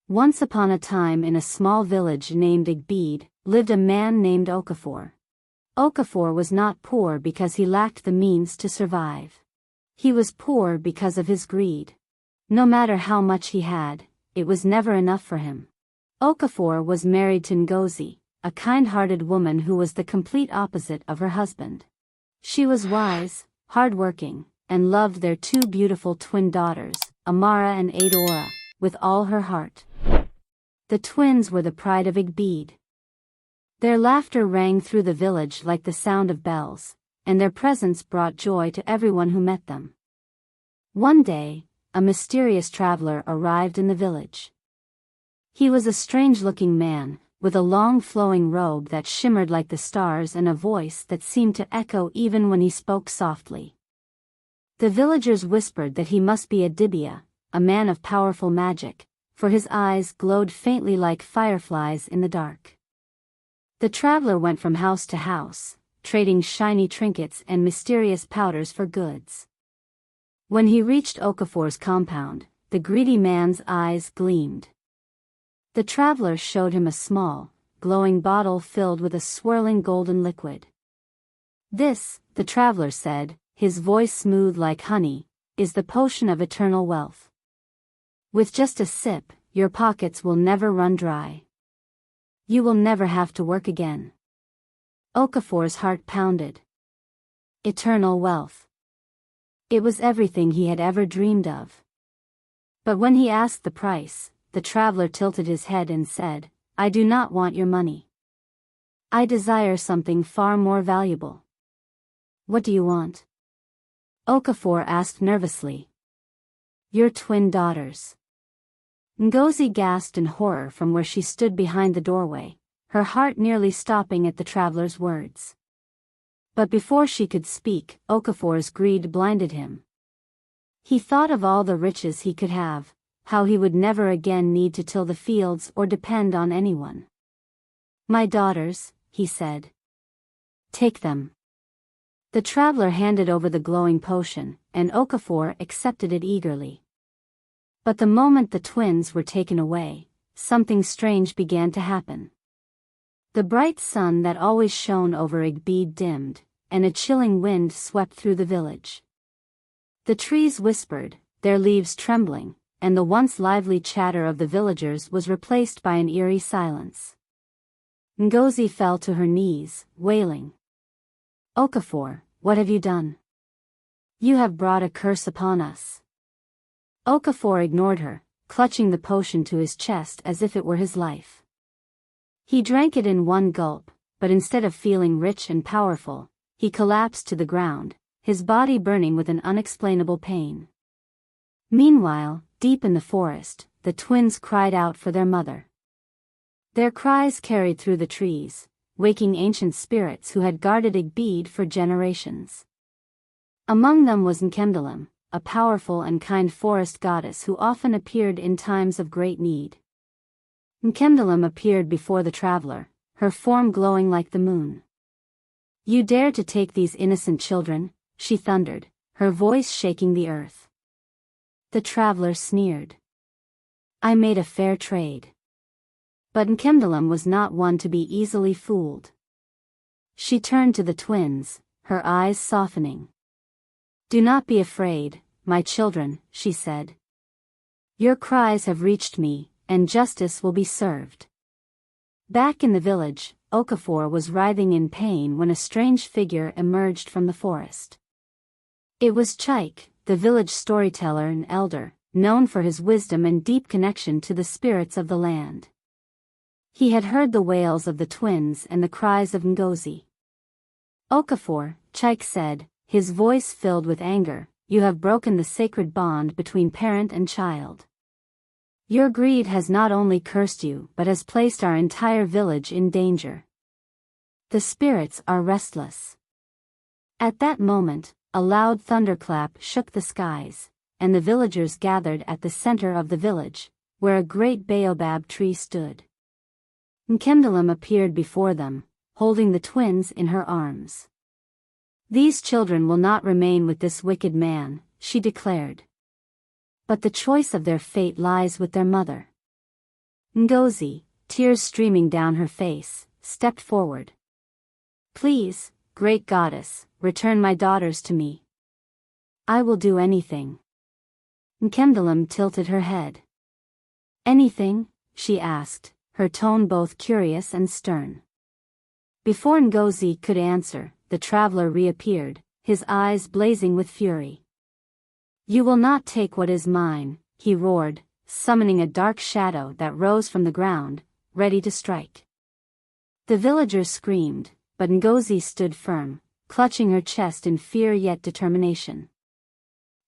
Once upon a time in a small village named Igbeed, lived a man named Okafor. Okafor was not poor because he lacked the means to survive. He was poor because of his greed. No matter how much he had, it was never enough for him. Okafor was married to Ngozi, a kind-hearted woman who was the complete opposite of her husband. She was wise, hard-working, and loved their two beautiful twin daughters, Amara and Adora, with all her heart. The twins were the pride of Igbeed. Their laughter rang through the village like the sound of bells, and their presence brought joy to everyone who met them. One day, a mysterious traveler arrived in the village. He was a strange-looking man, with a long flowing robe that shimmered like the stars and a voice that seemed to echo even when he spoke softly. The villagers whispered that he must be a Dibia, a man of powerful magic, for his eyes glowed faintly like fireflies in the dark. The traveler went from house to house, trading shiny trinkets and mysterious powders for goods. When he reached Okafor's compound, the greedy man's eyes gleamed. The traveler showed him a small, glowing bottle filled with a swirling golden liquid. "This," the traveler said, his voice smooth like honey, "is the potion of eternal wealth. With just a sip, your pockets will never run dry. You will never have to work again." Okafor's heart pounded. Eternal wealth. It was everything he had ever dreamed of. But when he asked the price, the traveler tilted his head and said, "I do not want your money. I desire something far more valuable." "What do you want?" Okafor asked nervously. "Your twin daughters." Ngozi gasped in horror from where she stood behind the doorway, her heart nearly stopping at the traveler's words. But before she could speak, Okafor's greed blinded him. He thought of all the riches he could have, how he would never again need to till the fields or depend on anyone. "My daughters," he said. "Take them." The traveler handed over the glowing potion, and Okafor accepted it eagerly. But the moment the twins were taken away, something strange began to happen. The bright sun that always shone over Igbeed dimmed, and a chilling wind swept through the village. The trees whispered, their leaves trembling, and the once lively chatter of the villagers was replaced by an eerie silence. Ngozi fell to her knees, wailing. "Okafor, what have you done? You have brought a curse upon us." Okafor ignored her, clutching the potion to his chest as if it were his life. He drank it in one gulp, but instead of feeling rich and powerful, he collapsed to the ground, his body burning with an unexplainable pain. Meanwhile, deep in the forest, the twins cried out for their mother. Their cries carried through the trees, waking ancient spirits who had guarded Igbeed for generations. Among them was Nkemdalim, a powerful and kind forest goddess who often appeared in times of great need. Nkemdalim appeared before the traveler, her form glowing like the moon. "You dare to take these innocent children?" she thundered, her voice shaking the earth. The traveler sneered. "I made a fair trade." But Nkemdalim was not one to be easily fooled. She turned to the twins, her eyes softening. "Do not be afraid, my children," she said. "Your cries have reached me, and justice will be served." Back in the village, Okafor was writhing in pain when a strange figure emerged from the forest. It was Chike, the village storyteller and elder, known for his wisdom and deep connection to the spirits of the land. He had heard the wails of the twins and the cries of Ngozi. "Okafor," Chike said, his voice filled with anger, "you have broken the sacred bond between parent and child. Your greed has not only cursed you but has placed our entire village in danger. The spirits are restless." At that moment, a loud thunderclap shook the skies, and the villagers gathered at the center of the village, where a great baobab tree stood. Nkemdalim appeared before them, holding the twins in her arms. "These children will not remain with this wicked man," she declared. "But the choice of their fate lies with their mother. Ngozi, tears streaming down her face, stepped forward. "Please, great goddess, return my daughters to me. I will do anything." Nkemdalim tilted her head. "Anything?" she asked, her tone both curious and stern. Before Ngozi could answer, the traveler reappeared, his eyes blazing with fury. "You will not take what is mine," he roared, summoning a dark shadow that rose from the ground, ready to strike. The villagers screamed, but Ngozi stood firm, clutching her chest in fear yet determination.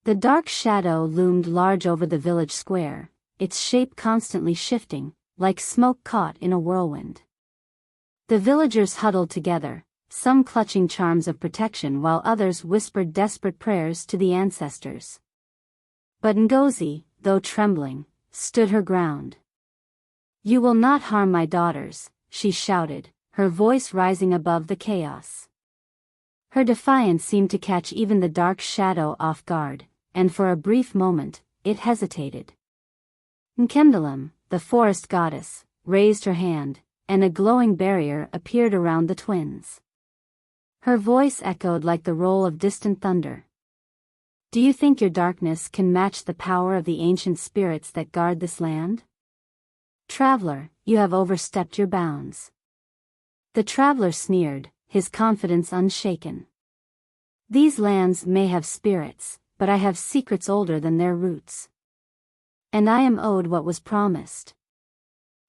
The dark shadow loomed large over the village square, its shape constantly shifting, like smoke caught in a whirlwind. The villagers huddled together, some clutching charms of protection while others whispered desperate prayers to the ancestors. But Ngozi, though trembling, stood her ground. "You will not harm my daughters," she shouted, her voice rising above the chaos. Her defiance seemed to catch even the dark shadow off guard, and for a brief moment, it hesitated. Nkemdalim, the forest goddess, raised her hand, and a glowing barrier appeared around the twins. Her voice echoed like the roll of distant thunder. "Do you think your darkness can match the power of the ancient spirits that guard this land? Traveler, you have overstepped your bounds." The traveler sneered, his confidence unshaken. "These lands may have spirits, but I have secrets older than their roots. And I am owed what was promised."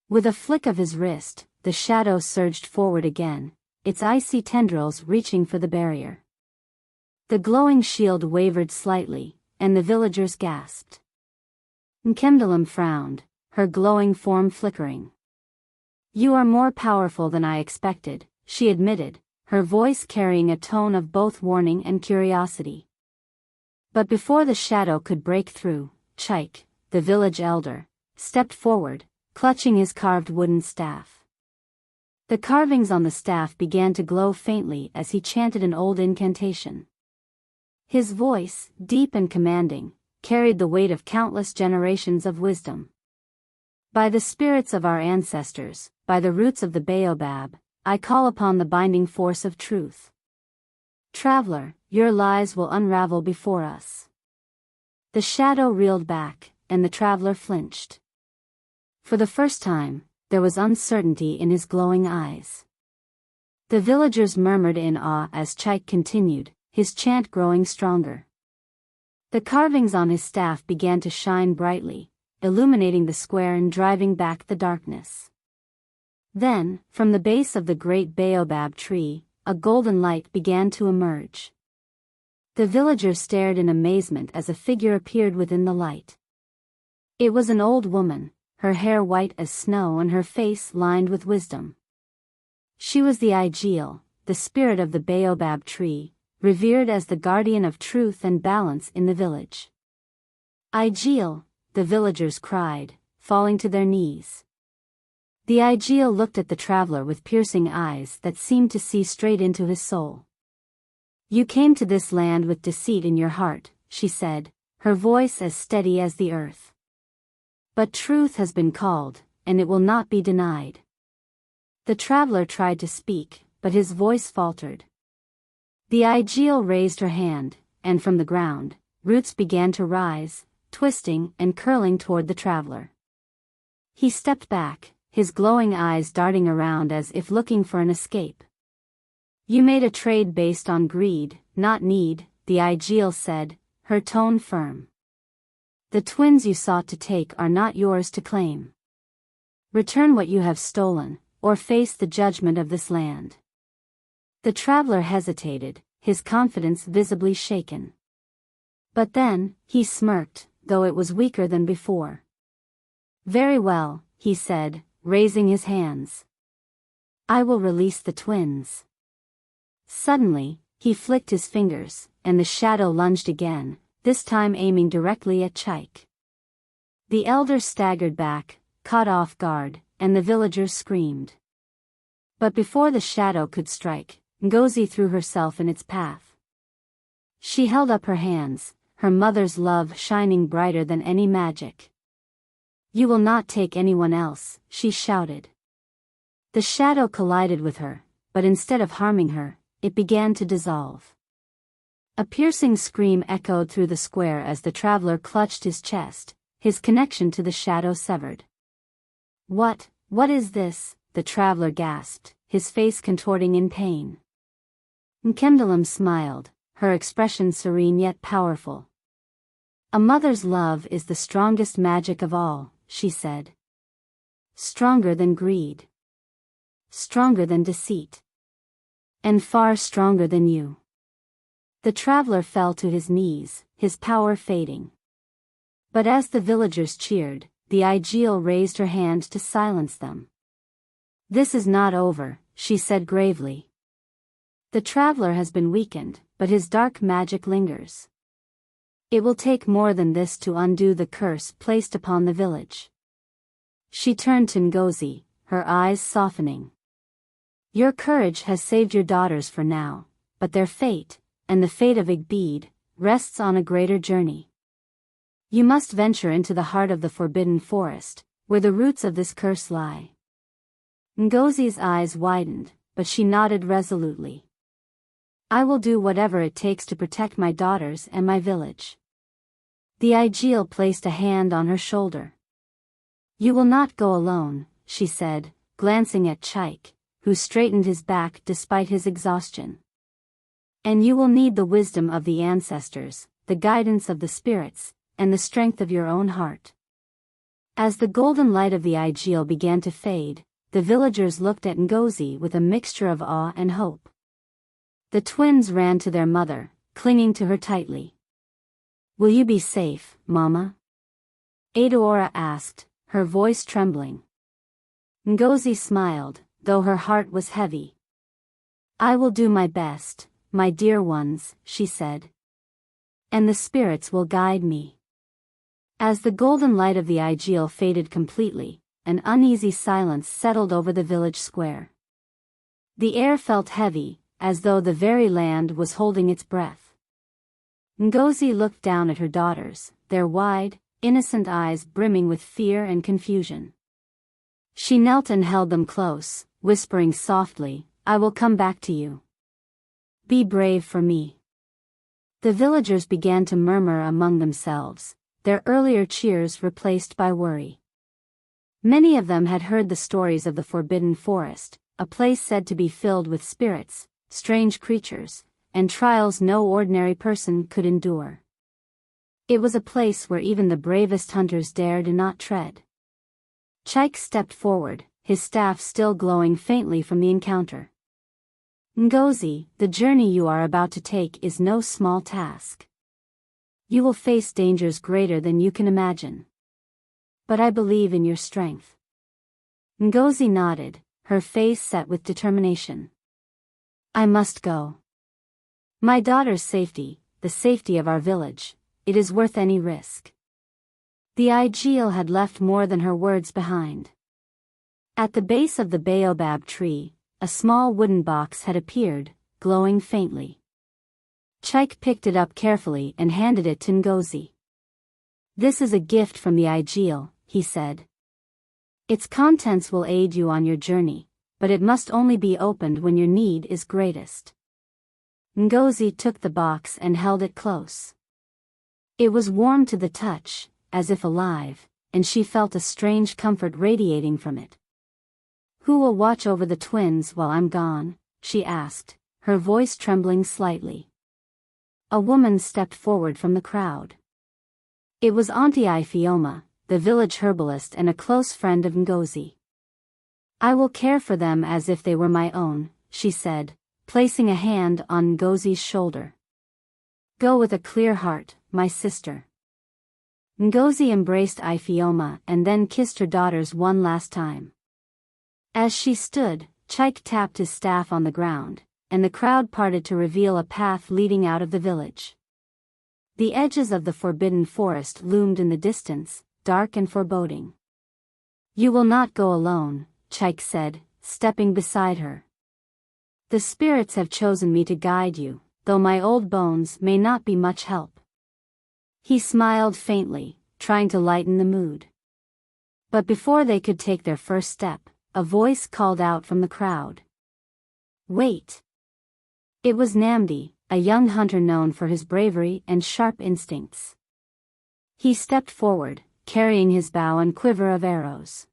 With a flick of his wrist, the shadow surged forward again, its icy tendrils reaching for the barrier. The glowing shield wavered slightly, and the villagers gasped. Nkemdalim frowned, her glowing form flickering. "You are more powerful than I expected," she admitted, her voice carrying a tone of both warning and curiosity. But before the shadow could break through, Chike, the village elder, stepped forward, clutching his carved wooden staff. The carvings on the staff began to glow faintly as he chanted an old incantation. His voice, deep and commanding, carried the weight of countless generations of wisdom. "By the spirits of our ancestors, by the roots of the baobab, I call upon the binding force of truth. Traveler, your lies will unravel before us." The shadow reeled back, and the traveler flinched. For the first time, there was uncertainty in his glowing eyes. The villagers murmured in awe as Chike continued, his chant growing stronger. The carvings on his staff began to shine brightly, illuminating the square and driving back the darkness. Then, from the base of the great baobab tree, a golden light began to emerge. The villagers stared in amazement as a figure appeared within the light. It was an old woman, her hair white as snow and her face lined with wisdom. She was the Igeel, the spirit of the baobab tree, revered as the guardian of truth and balance in the village. "Igeel," the villagers cried, falling to their knees. The Igeel looked at the traveler with piercing eyes that seemed to see straight into his soul. "You came to this land with deceit in your heart," she said, her voice as steady as the earth. "But truth has been called, and it will not be denied." The traveler tried to speak, but his voice faltered. The Igeel raised her hand, and from the ground, roots began to rise, twisting and curling toward the traveler. He stepped back, his glowing eyes darting around as if looking for an escape. "You made a trade based on greed, not need," the Igeel said, her tone firm. "The twins you sought to take are not yours to claim. Return what you have stolen, or face the judgment of this land." The traveler hesitated, his confidence visibly shaken. But then, he smirked, though it was weaker than before. "Very well," he said, raising his hands. "I will release the twins." Suddenly, he flicked his fingers, and the shadow lunged again, this time aiming directly at Chike. The elder staggered back, caught off guard, and the villagers screamed. But before the shadow could strike, Ngozi threw herself in its path. She held up her hands, her mother's love shining brighter than any magic. You will not take anyone else, she shouted. The shadow collided with her, but instead of harming her, it began to dissolve. A piercing scream echoed through the square as the traveler clutched his chest, his connection to the shadow severed. What is this? The traveler gasped, his face contorting in pain. Nkemdalim smiled, her expression serene yet powerful. A mother's love is the strongest magic of all, she said. Stronger than greed. Stronger than deceit. And far stronger than you. The traveler fell to his knees, his power fading. But as the villagers cheered, the Aigil raised her hand to silence them. This is not over, she said gravely. The traveler has been weakened, but his dark magic lingers. It will take more than this to undo the curse placed upon the village. She turned to Ngozi, her eyes softening. Your courage has saved your daughters for now, but their fate, and the fate of Igbeed, rests on a greater journey. You must venture into the heart of the forbidden forest, where the roots of this curse lie. Ngozi's eyes widened, but she nodded resolutely. I will do whatever it takes to protect my daughters and my village. The Aigil placed a hand on her shoulder. You will not go alone, she said, glancing at Chaik, who straightened his back despite his exhaustion. And you will need the wisdom of the ancestors, the guidance of the spirits, and the strength of your own heart. As the golden light of the Aigil began to fade, the villagers looked at Ngozi with a mixture of awe and hope. The twins ran to their mother, clinging to her tightly. Will you be safe, Mama? Adaora asked, her voice trembling. Ngozi smiled, though her heart was heavy. I will do my best, my dear ones, she said. And the spirits will guide me. As the golden light of the Aigil faded completely, an uneasy silence settled over the village square. The air felt heavy, as though the very land was holding its breath. Ngozi looked down at her daughters, their wide, innocent eyes brimming with fear and confusion. She knelt and held them close, whispering softly, I will come back to you. Be brave for me. The villagers began to murmur among themselves, their earlier cheers replaced by worry. Many of them had heard the stories of the Forbidden Forest, a place said to be filled with spirits, strange creatures, and trials no ordinary person could endure. It was a place where even the bravest hunters dared not tread. Chaik stepped forward, his staff still glowing faintly from the encounter. Ngozi, the journey you are about to take is no small task. You will face dangers greater than you can imagine. But I believe in your strength. Ngozi nodded, her face set with determination. I must go. My daughter's safety, the safety of our village, it is worth any risk. The Aigil had left more than her words behind. At the base of the baobab tree, a small wooden box had appeared, glowing faintly. Chaik picked it up carefully and handed it to Ngozi. This is a gift from the Aigil, he said. Its contents will aid you on your journey, but it must only be opened when your need is greatest. Ngozi took the box and held it close. It was warm to the touch, as if alive, and she felt a strange comfort radiating from it. Who will watch over the twins while I'm gone? She asked, her voice trembling slightly. A woman stepped forward from the crowd. It was Auntie Ifioma, the village herbalist and a close friend of Ngozi. I will care for them as if they were my own, she said, placing a hand on Ngozi's shoulder. Go with a clear heart, my sister. Ngozi embraced Ifioma and then kissed her daughters one last time. As she stood, Chaik tapped his staff on the ground, and the crowd parted to reveal a path leading out of the village. The edges of the forbidden forest loomed in the distance, dark and foreboding. You will not go alone, Chaik said, stepping beside her. The spirits have chosen me to guide you, though my old bones may not be much help. He smiled faintly, trying to lighten the mood. But before they could take their first step, a voice called out from the crowd. "Wait!" It was Namdi, a young hunter known for his bravery and sharp instincts. He stepped forward, carrying his bow and quiver of arrows.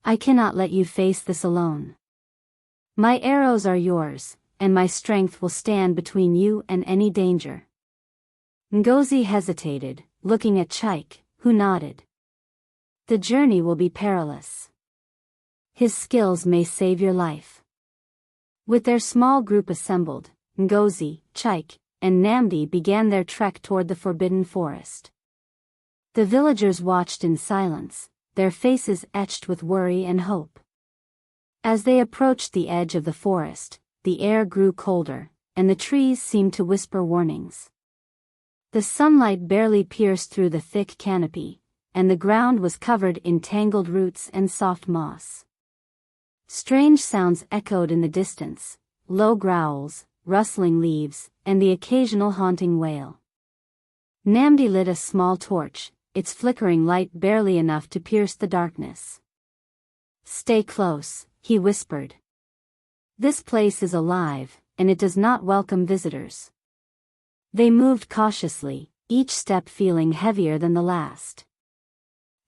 "I cannot let you face this alone. My arrows are yours, and my strength will stand between you and any danger." Ngozi hesitated, looking at Chike, who nodded. "The journey will be perilous. His skills may save your life." With their small group assembled, Ngozi, Chike, and Namdi began their trek toward the forbidden forest. The villagers watched in silence, their faces etched with worry and hope. As they approached the edge of the forest, the air grew colder, and the trees seemed to whisper warnings. The sunlight barely pierced through the thick canopy, and the ground was covered in tangled roots and soft moss. Strange sounds echoed in the distance, low growls, rustling leaves, and the occasional haunting wail. Namdi lit a small torch, its flickering light barely enough to pierce the darkness. "Stay close," he whispered. "This place is alive, and it does not welcome visitors." They moved cautiously, each step feeling heavier than the last.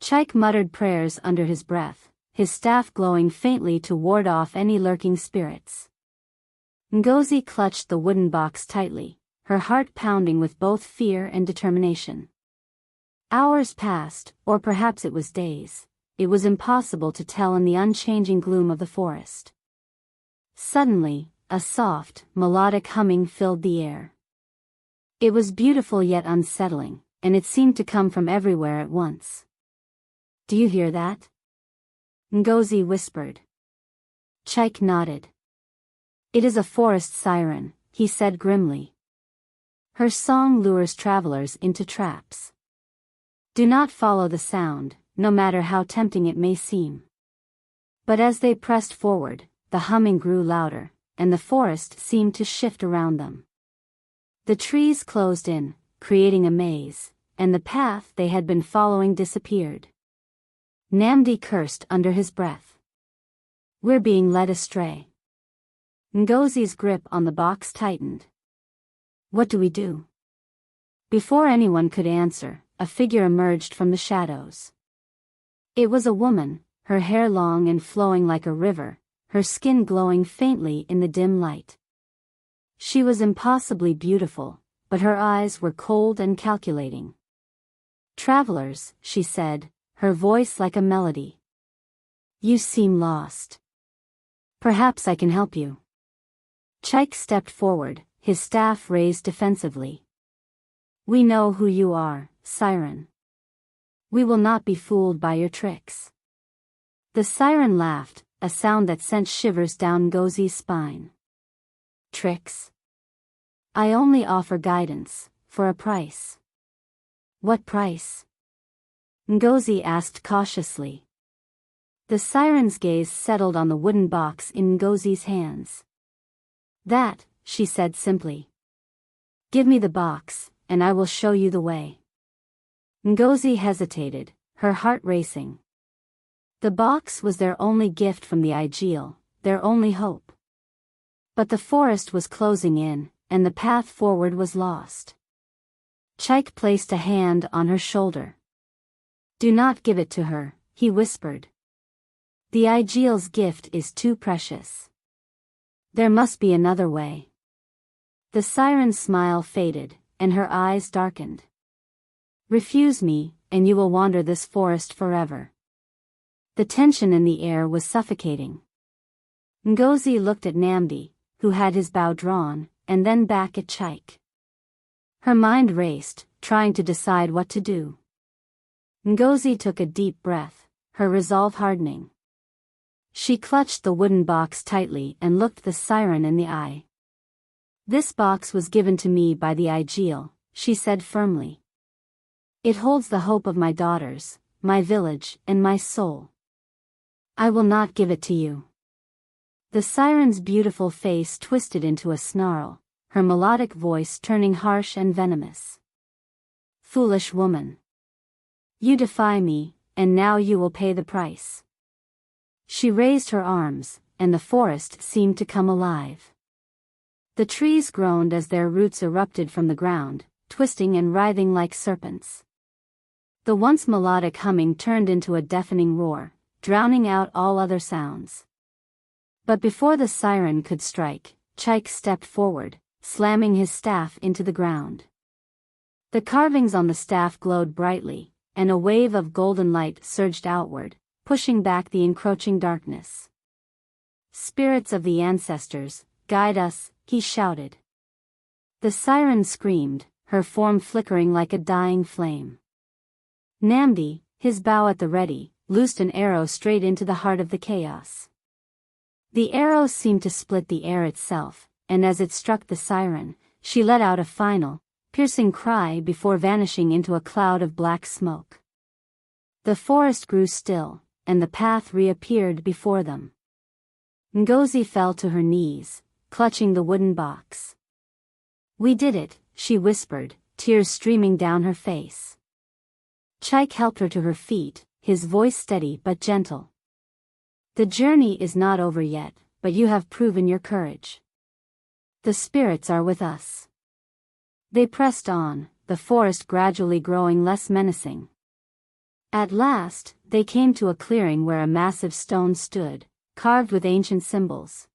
Chike muttered prayers under his breath, his staff glowing faintly to ward off any lurking spirits. Ngozi clutched the wooden box tightly, her heart pounding with both fear and determination. Hours passed, or perhaps it was days. It was impossible to tell in the unchanging gloom of the forest. Suddenly, a soft, melodic humming filled the air. It was beautiful yet unsettling, and it seemed to come from everywhere at once. "Do you hear that?" Ngozi whispered. Chike nodded. "It is a forest siren," he said grimly. "Her song lures travelers into traps. Do not follow the sound, no matter how tempting it may seem." But as they pressed forward, the humming grew louder, and the forest seemed to shift around them. The trees closed in, creating a maze, and the path they had been following disappeared. Namdi cursed under his breath. "We're being led astray." Ngozi's grip on the box tightened. "What do we do?" Before anyone could answer, a figure emerged from the shadows. It was a woman, her hair long and flowing like a river, her skin glowing faintly in the dim light. She was impossibly beautiful, but her eyes were cold and calculating. "Travelers," she said, her voice like a melody. "You seem lost. Perhaps I can help you." Chike stepped forward, his staff raised defensively. "We know who you are, Siren. We will not be fooled by your tricks." The siren laughed, a sound that sent shivers down Ngozi's spine. "Tricks? I only offer guidance, for a price." "What price?" Ngozi asked cautiously. The siren's gaze settled on the wooden box in Ngozi's hands. "That," she said simply. "Give me the box, and I will show you the way." Ngozi hesitated, her heart racing. The box was their only gift from the Ideal, their only hope. But the forest was closing in, and the path forward was lost. Chike placed a hand on her shoulder. "Do not give it to her," he whispered. "The Ideal's gift is too precious. There must be another way." The siren's smile faded, and her eyes darkened. "Refuse me, and you will wander this forest forever." The tension in the air was suffocating. Ngozi looked at Namdi, who had his bow drawn, and then back at Chike. Her mind raced, trying to decide what to do. Ngozi took a deep breath, her resolve hardening. She clutched the wooden box tightly and looked the siren in the eye. "This box was given to me by the Ideal," she said firmly. "It holds the hope of my daughters, my village, and my soul. I will not give it to you." The siren's beautiful face twisted into a snarl, her melodic voice turning harsh and venomous. "Foolish woman. You defy me, and now you will pay the price." She raised her arms, and the forest seemed to come alive. The trees groaned as their roots erupted from the ground, twisting and writhing like serpents. The once melodic humming turned into a deafening roar, drowning out all other sounds. But before the siren could strike, Chike stepped forward, slamming his staff into the ground. The carvings on the staff glowed brightly, and a wave of golden light surged outward, pushing back the encroaching darkness. "Spirits of the ancestors, guide us," he shouted. The siren screamed, her form flickering like a dying flame. Namdi, his bow at the ready, loosed an arrow straight into the heart of the chaos. The arrow seemed to split the air itself, and as it struck the siren, she let out a final, piercing cry before vanishing into a cloud of black smoke. The forest grew still, and the path reappeared before them. Ngozi fell to her knees, clutching the wooden box. "We did it," she whispered, tears streaming down her face. Chike helped her to her feet, his voice steady but gentle. "The journey is not over yet, but you have proven your courage. The spirits are with us." They pressed on, the forest gradually growing less menacing. At last, they came to a clearing where a massive stone stood, carved with ancient symbols.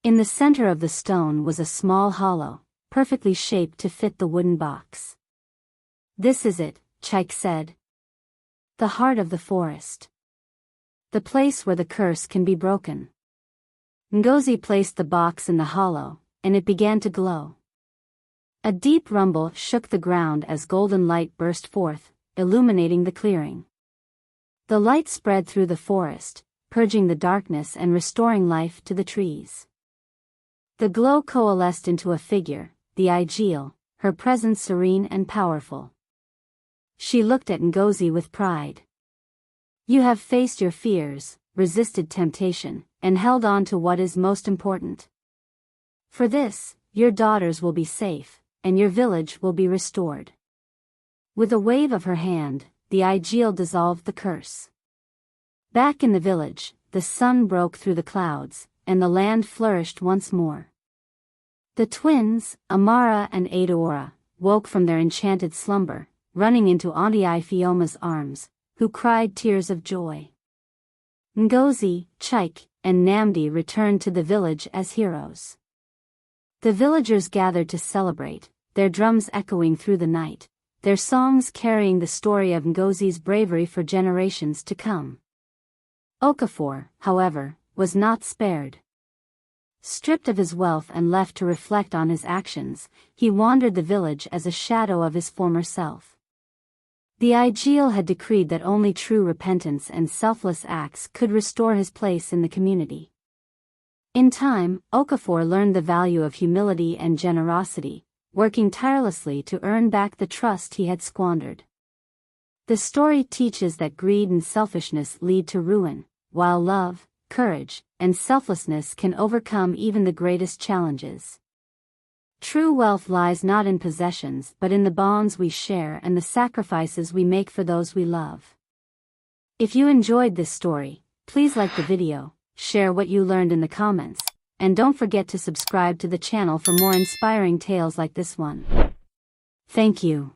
In the center of the stone was a small hollow, perfectly shaped to fit the wooden box. "This is it," Chike said. "The heart of the forest. The place where the curse can be broken." Ngozi placed the box in the hollow, and it began to glow. A deep rumble shook the ground as golden light burst forth, illuminating the clearing. The light spread through the forest, purging the darkness and restoring life to the trees. The glow coalesced into a figure, the Igil, her presence serene and powerful. She looked at Ngozi with pride. "You have faced your fears, resisted temptation, and held on to what is most important. For this, your daughters will be safe, and your village will be restored." With a wave of her hand, the Igil dissolved the curse. Back in the village, the sun broke through the clouds, and the land flourished once more. The twins, Amara and Adaora, woke from their enchanted slumber, running into Auntie Ifeoma's arms, who cried tears of joy. Ngozi, Chike, and Namdi returned to the village as heroes. The villagers gathered to celebrate, their drums echoing through the night, their songs carrying the story of Ngozi's bravery for generations to come. Okafor, however, was not spared. Stripped of his wealth and left to reflect on his actions, he wandered the village as a shadow of his former self. The Igil had decreed that only true repentance and selfless acts could restore his place in the community. In time, Okafor learned the value of humility and generosity, working tirelessly to earn back the trust he had squandered. The story teaches that greed and selfishness lead to ruin, while love, courage, and selflessness can overcome even the greatest challenges. True wealth lies not in possessions but in the bonds we share and the sacrifices we make for those we love. If you enjoyed this story, please like the video, share what you learned in the comments, and don't forget to subscribe to the channel for more inspiring tales like this one. Thank you.